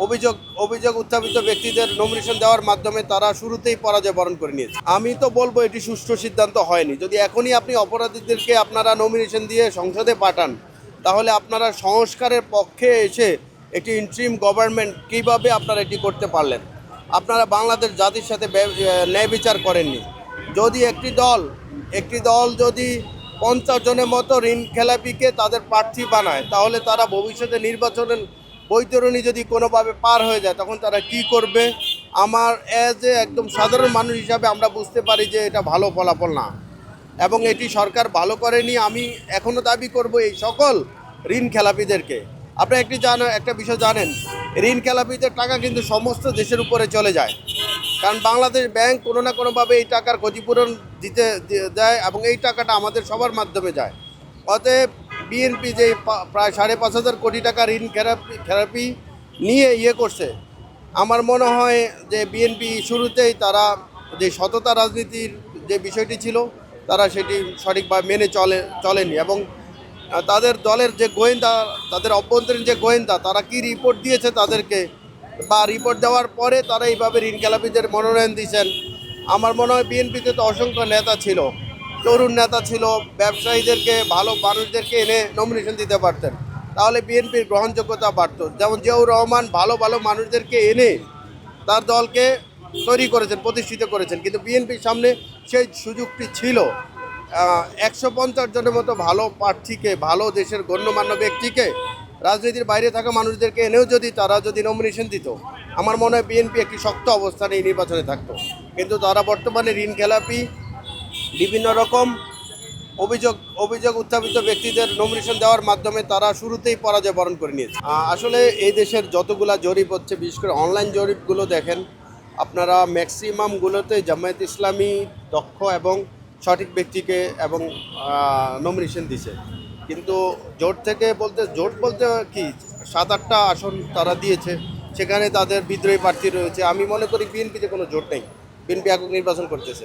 অভিযোগ অভিযোগ উত্থাপিত ব্যক্তিদের নমিনেশন দেওয়ার মাধ্যমে তারা শুরুতেই পরাজয় বরণ করে নিয়েছে। আমি তো বলবো এটি সুষ্ঠু সিদ্ধান্ত হয়নি। যদি এখনই আপনি অপরাধীদেরকে আপনারা নমিনেশন দিয়ে সংসদে পাঠান, তাহলে আপনারা সংস্কারের পক্ষে এসে একটি ইন্টারিম গভর্নমেন্ট কীভাবে আপনারা এটি করতে পারলেন? আপনারা বাংলাদেশ জাতির সাথে ন্যায় বিচার করেননি। যদি একটি দল যদি 50 জনের মতো ঋণ খেলাপিকে তাদের প্রার্থী বানায়, তাহলে তারা ভবিষ্যতে নির্বাচনের বৈতরণী যদি কোনোভাবে পার হয়ে যায়, তখন তারা কি করবে? আমার একদম সাধারণ মানুষ হিসাবে আমরা বুঝতে পারি যে এটা ভালো ফলাফল না, এবং এটি সরকার ভালো করেনি। আমি এখনও দাবি করব এই সকল ঋণ খেলাপিদেরকে। আপনি একটা বিষয় জানেন, ঋণ খেলাপিদের টাকা কিন্তু সমস্ত দেশের উপরে চলে যায়, কারণ বাংলাদেশ ব্যাংক কোনো না কোনোভাবে এই টাকার ক্ষতিপূরণ দিতে দেয়, এবং এই টাকাটা আমাদের সবার মাধ্যমে যায়। অতএব বিএনপি যে প্রায় 5,500 কোটি টাকা ঋণ থেরাপি নিয়ে করছে, আমার মনে হয় যে বিএনপি শুরুতেই তারা যে সততা রাজনীতির যে বিষয়টি ছিল, তারা সেটি সঠিকভাবে মেনে চলেনি। এবং তাদের দলের যে গোয়েন্দা, তাদের অভ্যন্তরীণ যে গোয়েন্দা, তারা কি রিপোর্ট দিয়েছে তাদেরকে, বা রিপোর্ট দেওয়ার পরে তারা এইভাবে ঋণ খেলাপিদের মনোনয়ন দিয়েছেন। আমার মনে হয় বিএনপিতে তো অসংখ্য নেতা ছিল, তরুণ নেতা ছিল, ব্যবসায়ীদেরকে, ভালো মানুষদেরকে এনে নমিনেশন দিতে পারতেন, তাহলে বিএনপির গ্রহণযোগ্যতা বাড়ত। যেমন জিয়াউর রহমান ভালো ভালো মানুষদেরকে এনে তার দলকে তৈরি করেছেন, প্রতিষ্ঠিত করেছেন, কিন্তু বিএনপির সামনে সেই সুযোগটি ছিল। 150 জনের মতো ভালো প্রার্থীকে, ভালো দেশের গণ্যমান্য ব্যক্তিকে, রাজনীতির বাইরে থাকা মানুষদেরকে এনেও তারা যদি নমিনেশন দিত, আমার মনে হয় বিএনপি একটি শক্ত অবস্থানে এই নির্বাচনে থাকতো। কিন্তু তারা বর্তমানে ঋণ খেলাপি বিভিন্ন রকম অভিযোগ উত্থাপিত ব্যক্তিদের নমিনেশন দেওয়ার মাধ্যমে তারা শুরুতেই পরাজয় বরণ করে নিয়েছে। আসলে এই দেশের যতগুলা জরিপ হচ্ছে, বিশেষ করে অনলাইন জরিপগুলো দেখেন আপনারা, ম্যাক্সিমামগুলোতে জামায়াত ইসলামী দক্ষ এবং সঠিক ব্যক্তিকে এবং নমিনেশন দিছে। কিন্তু জোট বলতে কি 7-8টা আসন তারা দিয়েছে, সেখানে তাদের বিদ্রোহী প্রার্থী রয়েছে। আমি মনে করি বিএনপিতে কোনো জোট নেই, বিএনপি একক নির্বাচন করতেছে।